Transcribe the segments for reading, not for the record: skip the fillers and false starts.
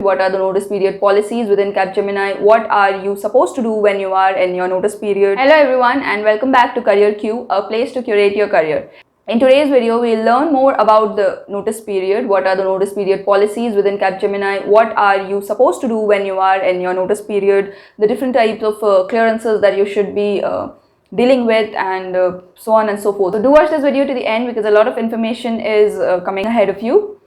What are the notice period policies within Capgemini? What are you supposed to do when you are in your notice period? Hello everyone and welcome back to CareerQ, a place to curate your career. In today's video, we'll learn more about the notice period. What are the notice period policies within Capgemini? What are you supposed to do when you are in your notice period? The different types of clearances that you should be dealing with, and so on and so forth. So do watch this video to the end because a lot of information is coming ahead of you.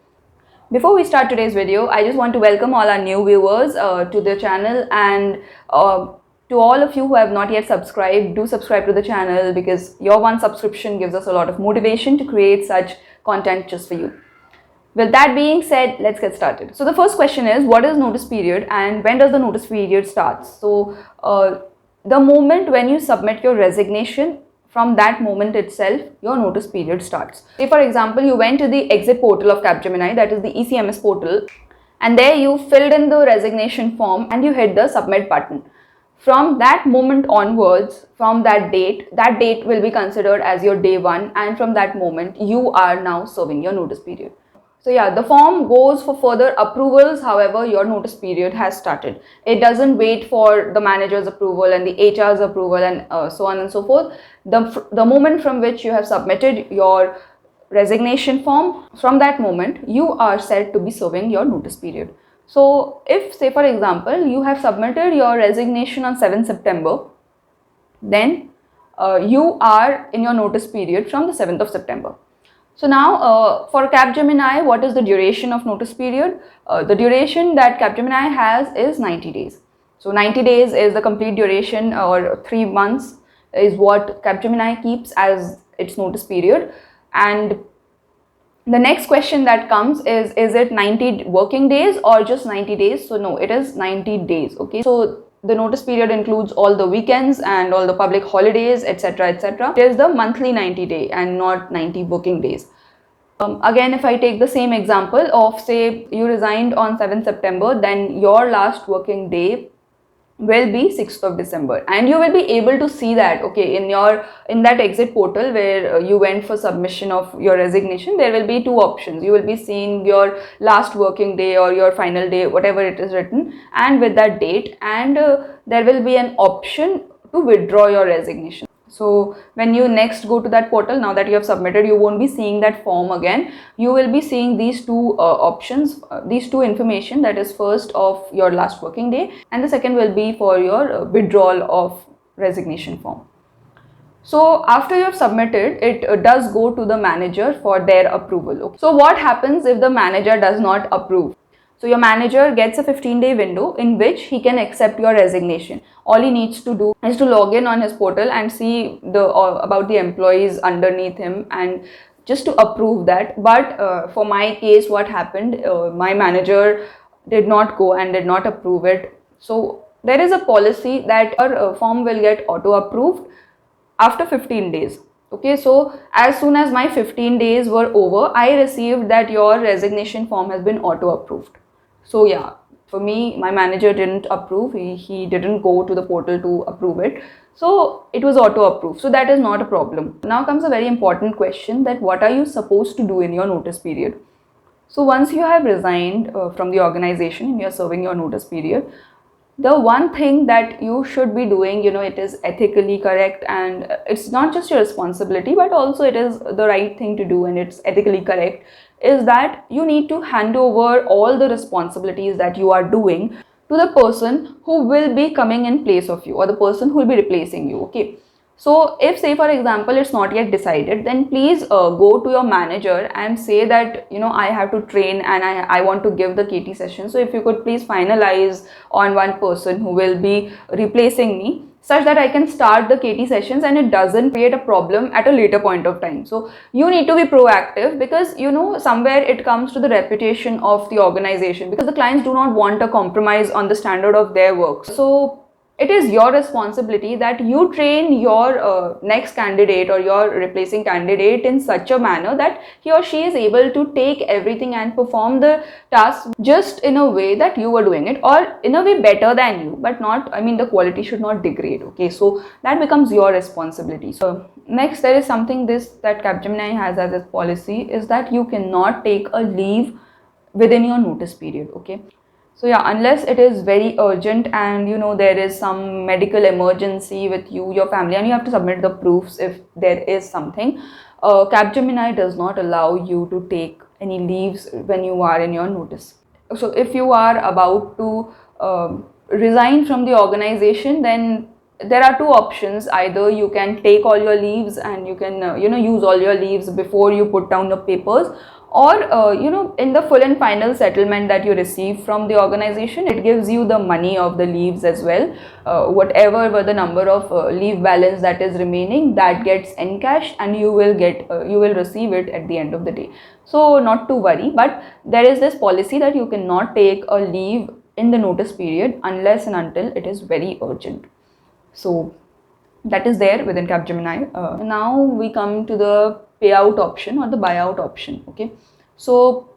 Before we start today's video, I just want to welcome all our new viewers to the channel, and to all of you who have not yet subscribed, do subscribe to the channel because your one subscription gives us a lot of motivation to create such content just for you. With that being said, let's get started. So the first question is, what is notice period and when does the notice period start? So the moment when you submit your resignation, from that moment itself, your notice period starts. Say for example, you went to the exit portal of Capgemini, that is the ECMS portal, and there you filled in the resignation form and you hit the submit button. From that moment onwards, from that date will be considered as your day one, and from that moment you are now serving your notice period. So yeah, the form goes for further approvals. However, your notice period has started. It doesn't wait for the manager's approval and the HR's approval and so on and so forth. The moment from which you have submitted your resignation form, from that moment you are set to be serving your notice period. So if, say for example, you have submitted your resignation on 7th September, then you are in your notice period from the 7th of September. So now for Capgemini, what is the duration of notice period? The duration that Capgemini has is 90 days. So 90 days is the complete duration, or 3 months is what Capgemini keeps as its notice period. And the next question that comes is it 90 working days or just 90 days? So no, it is 90 days. Okay, so the notice period includes all the weekends and all the public holidays, etc., etc. It is the monthly 90 day and not 90 working days. Again, if I take the same example of, say you resigned on 7th September, then your last working day will be 6th of December, and you will be able to see that, okay, in that exit portal where you went for submission of your resignation, there will be two options. You will be seeing your last working day or your final day, whatever it is written, and with that date, and there will be an option to withdraw your resignation. So when you next go to that portal, now that you have submitted, you won't be seeing that form again. You will be seeing these two options, these two information, that is first of your last working day and the second will be for your withdrawal of resignation form. So after you have submitted, it does go to the manager for their approval. Okay. So what happens if the manager does not approve? So your manager gets a 15-day window in which he can accept your resignation. All he needs to do is to log in on his portal and see about the employees underneath him and just to approve that. But for my case, what happened, my manager did not go and did not approve it. So there is a policy that your form will get auto approved after 15 days. Okay, so as soon as my 15 days were over, I received that your resignation form has been auto approved. So yeah, for me, my manager didn't approve. He didn't go to the portal to approve it. So it was auto approved. So that is not a problem. Now comes a very important question, that what are you supposed to do in your notice period? So once you have resigned from the organization and you are serving your notice period, the one thing that you should be doing, it is ethically correct, and it's not just your responsibility but also it is the right thing to do and it's ethically correct, is that you need to hand over all the responsibilities that you are doing to the person who will be coming in place of you, or the person who will be replacing you. Okay, so if, say for example, it's not yet decided, then please go to your manager and say that I have to train and I want to give the KT session. So if you could please finalize on one person who will be replacing me, such that I can start the KT sessions and it doesn't create a problem at a later point of time. So you need to be proactive, because somewhere it comes to the reputation of the organization, because the clients do not want a compromise on the standard of their work. So it is your responsibility that you train your next candidate or your replacing candidate in such a manner that he or she is able to take everything and perform the task just in a way that you were doing it, or in a way better than you, but not, the quality should not degrade. Okay, so that becomes your responsibility. So next, there is something that Capgemini has as its policy, is that you cannot take a leave within your notice period. Okay, So yeah, unless it is very urgent and there is some medical emergency with you, your family, and you have to submit the proofs if there is something, Capgemini does not allow you to take any leaves when you are in your notice. So if you are about to resign from the organization, then there are two options. Either you can take all your leaves and you can use all your leaves before you put down the papers, or in the full and final settlement that you receive from the organization, it gives you the money of the leaves as well. Whatever were the number of leave balance that is remaining, that gets encashed and you will receive it at the end of the day. So not to worry, but there is this policy that you cannot take a leave in the notice period unless and until it is very urgent. So that is there within Capgemini. Now we come to the payout option or the buyout option. Okay, so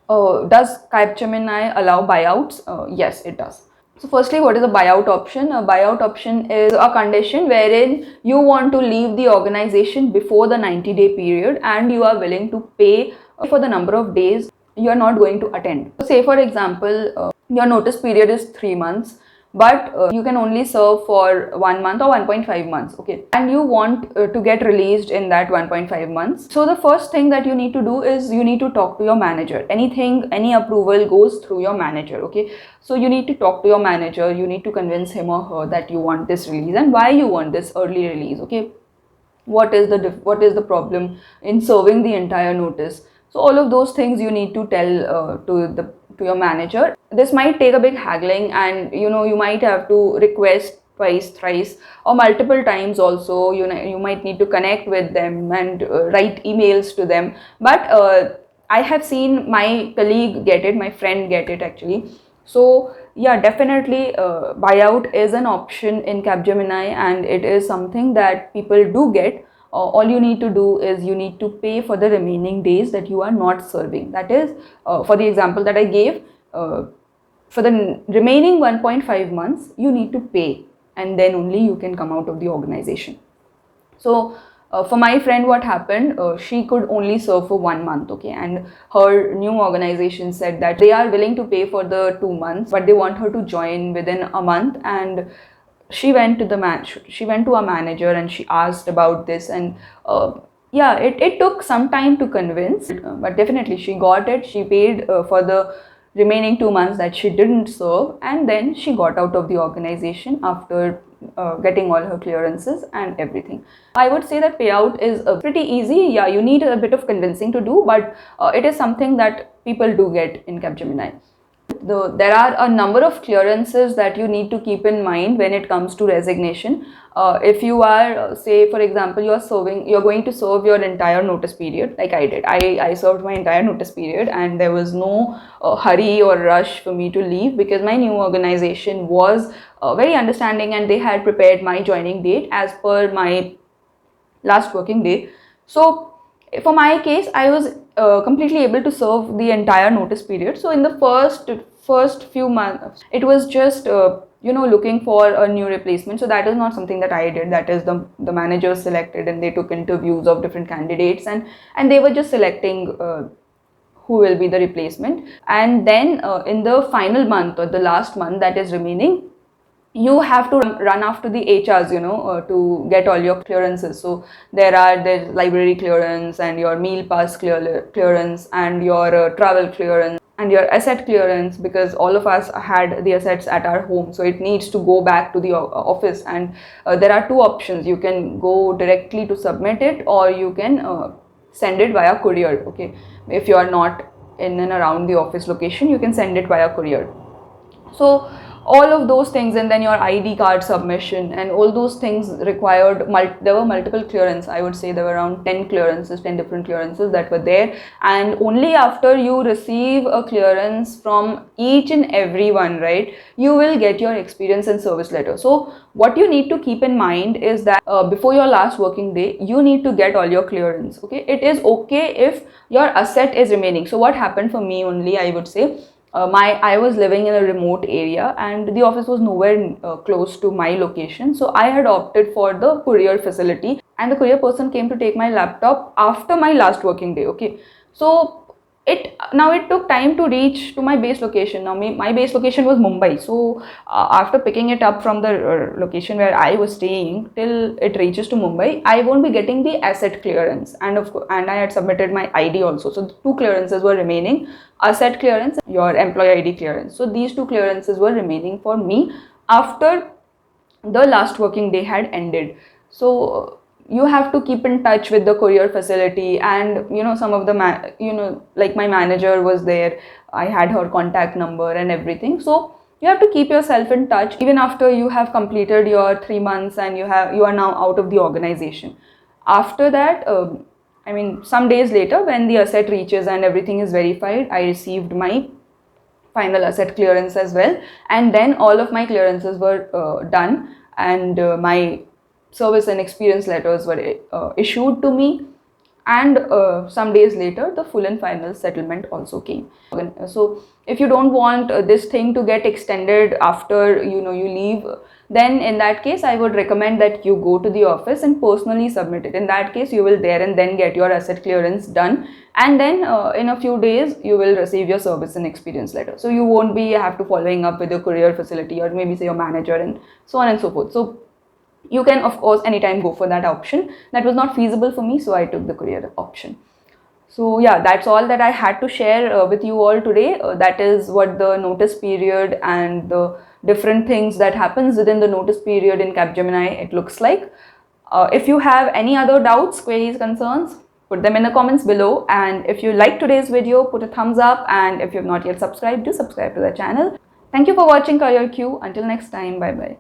does Capgemini allow buyouts? Yes, it does. So firstly, what is a buyout option? A buyout option is a condition wherein you want to leave the organization before the 90-day period and you are willing to pay for the number of days you are not going to attend. So say for example, your notice period is 3 months, but you can only serve for 1 month or 1.5 months, okay, and you want to get released in that 1.5 months. So the first thing that you need to do is you need to talk to your manager. Any approval goes through your manager, okay. So you need to talk to your manager, you need to convince him or her that you want this release and why you want this early release, okay. What is the problem in serving the entire notice? So all of those things you need to tell to your manager. This might take a big haggling, and you might have to request twice, thrice, or multiple times also. You might need to connect with them and write emails to them. But I have seen my colleague get it, my friend get it actually. So yeah, definitely buyout is an option in Capgemini, and it is something that people do get. All you need to do is you need to pay for the remaining days that you are not serving. That is, for the example that I gave, for the remaining 1.5 months, you need to pay, and then only you can come out of the organization. So for my friend, what happened, she could only serve for 1 month, okay, and her new organization said that they are willing to pay for the 2 months, but they want her to join within a month. And she went to a manager and she asked about this, and yeah, it took some time to convince, but definitely she got it. She paid for the remaining 2 months that she didn't serve, and then she got out of the organization after getting all her clearances and everything. I would say that payout is pretty easy. Yeah, you need a bit of convincing to do, but it is something that people do get in Capgemini. There are a number of clearances that you need to keep in mind when it comes to resignation. If you are, say for example, you're going to serve your entire notice period, like I did. I served my entire notice period, and there was no hurry or rush for me to leave because my new organization was very understanding, and they had prepared my joining date as per my last working day. So for my case, I was completely able to serve the entire notice period. So in the first few months, it was just looking for a new replacement. So that is not something that I did. That is the managers selected, and they took interviews of different candidates, and they were just selecting who will be the replacement. And then in the final month or the last month that is remaining, you have to run after the HRs, to get all your clearances. So there's library clearance and your meal pass clearance and your travel clearance and your asset clearance, because all of us had the assets at our home, so it needs to go back to the office. And there are two options. You can go directly to submit it, or you can send it via courier, okay. If you are not in and around the office location, you can send it via courier. So all of those things, and then your ID card submission and all those things required, there were multiple clearance. I would say there were around 10 different clearances that were there, and only after you receive a clearance from each and every one, right, you will get your experience and service letter. So what you need to keep in mind is that before your last working day, you need to get all your clearance, okay. It is okay if your asset is remaining. So what happened for me only, I would say, I was living in a remote area and the office was nowhere close to my location. So I had opted for the courier facility, and the courier person came to take my laptop after my last working day, okay. So it took time to reach to my base location. Now my base location was Mumbai, so after picking it up from the location where I was staying till it reaches to Mumbai, I won't be getting the asset clearance, and I had submitted my ID also. So the two clearances were remaining: asset clearance, your employee ID clearance. So these two clearances were remaining for me after the last working day had ended. So you have to keep in touch with the courier facility, and some of the like my manager was there, I had her contact number and everything. So you have to keep yourself in touch even after you have completed your 3 months and you are now out of the organization. After that, some days later, when the asset reaches and everything is verified, I received my final asset clearance as well, and then all of my clearances were done, and my service and experience letters were issued to me, and some days later the full and final settlement also came. So if you don't want this thing to get extended after you leave, then in that case I would recommend that you go to the office and personally submit it. In that case you will there and then get your asset clearance done, and then in a few days you will receive your service and experience letter. So you won't be have to following up with your career facility or maybe say your manager and so on and so forth. So you can of course anytime go for that option. That was not feasible for me, so I took the career option. So yeah, that's all that I had to share with you all today. That is what the notice period and the different things that happens within the notice period in Capgemini it looks like. If you have any other doubts, queries, concerns, put them in the comments below, and if you like today's video, put a thumbs up, and if you have not yet subscribed, do subscribe to the channel. Thank you for watching CareerQ. Until next time, bye bye.